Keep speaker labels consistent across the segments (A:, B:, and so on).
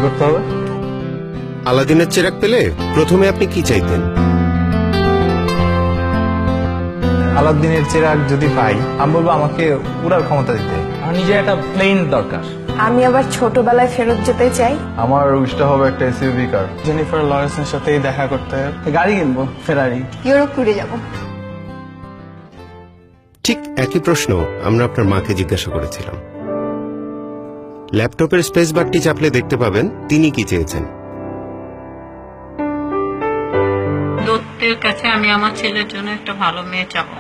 A: করতে হবে?
B: আলাদিনের চিরাগ পেলে প্রথমে আপনি কি চাইতেন?
A: আলাদিনের চিরাগ যদি পাই, আমি বলবো আমাকে উড়ার ক্ষমতা দিতে।
C: আমার নিজের একটা প্লেন দরকার।
D: আমি আবার ছোটবেলায় ফেরত যেতে চাই।
A: আমার উইশটা হবে একটা এসইউভি কার।
C: জেনিফার লরেন্সের সাথেই দেখা করতে, গাড়ি কিনবো, ফেরারি।
D: ইউরোপ ঘুরে যাব।
B: ঠিক একই প্রশ্ন আমরা আপনার মাকে জিজ্ঞাসা করেছিলাম। ল্যাপটপের স্পেস বারটি চাপলে দেখতে পাবেন তিনি কি চেয়েছেন।
E: দত্তের কাছে আমি আমার ছেলের জন্য একটা ভালো মেয়ে চাবো।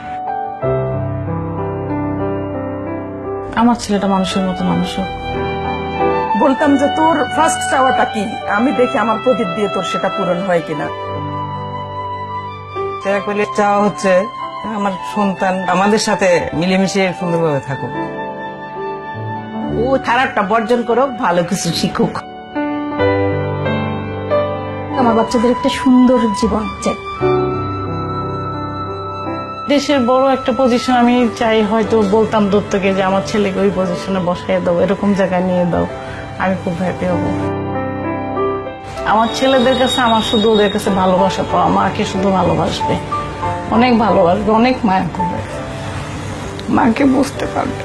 F: আমার ছেলেটা মানুষের মতো মানুষ হোক।
G: বলতাম যে তোর ফার্স্ট চাওয়াটা কি, আমি দেখি আমার প্রদীপ দিয়ে তোর সেটা পূরণ হয় কিনা।
F: চাওয়া হচ্ছে আমার সন্তান আমাদের সাথে মিলেমিশে সুন্দরভাবে থাকুক।
G: ও খারাপটা বর্জন করো, ভালো কিছু শিখুক।
D: আমার বাচ্চাদের একটা সুন্দর জীবন চাই।
F: দেশের বড় একটা পজিশন আমি চাই, হয়তো বলতাম দত্তকে যে আমার ছেলেকে ওই পজিশনে বসাই দাও, এরকম জায়গায় নিয়ে দাও, আমি খুব হ্যাপি হব। আমার ছেলেদের কাছে আমার শুধু ওদের কাছে ভালোবাসা পাওয়া, মাকে শুধু ভালোবাসবে, অনেক ভালোবাসবে, অনেক মায়া করবে, মাকে বুঝতে পারবে।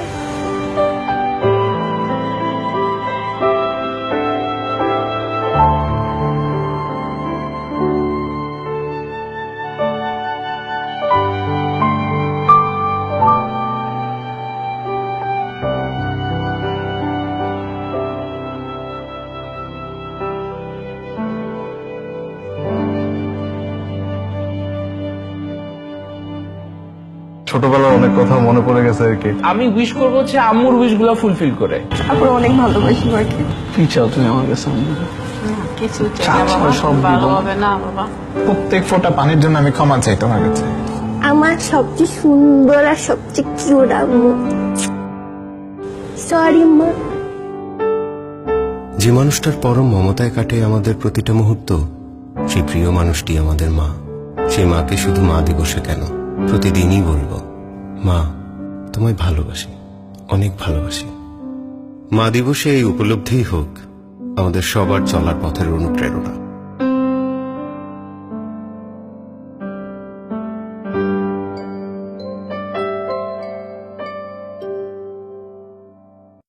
A: ছোটবেলার অনেক কথা মনে পড়ে গেছে আর কি।
C: আমি উইশ করবো হচ্ছে আম্মুর উইশ গুলো ফুলফিল করে।
D: তারপর অনেক ভালোবাসি মাকে।
C: কি চাও তুমি আমার কাছে?
E: কিছু চাই না বাবা,
C: সব দিব।
E: ভালো হবে না বাবা।
A: প্রত্যেক ফোঁটা পানির জন্য আমি ক্ষমা চাই তোমার কাছে।
D: আমার সবচেয়ে সুন্দর আর সবচেয়ে কিউট আম্মু। সরি মা।
B: যে মানুষটার পরম মমতায় কাটে আমাদের প্রতিটা মুহূর্ত, সেই প্রিয় মানুষটি আমাদের মা। সেই মাকে শুধু মা দিবসে কেন, প্রতিদিনই বলবো, মা তোমায় ভালোবাসি, অনেক ভালোবাসি। মা দিবসে এই উপলব্ধিই হোক আমাদের সবার চলার পথের অনুপ্রেরণা।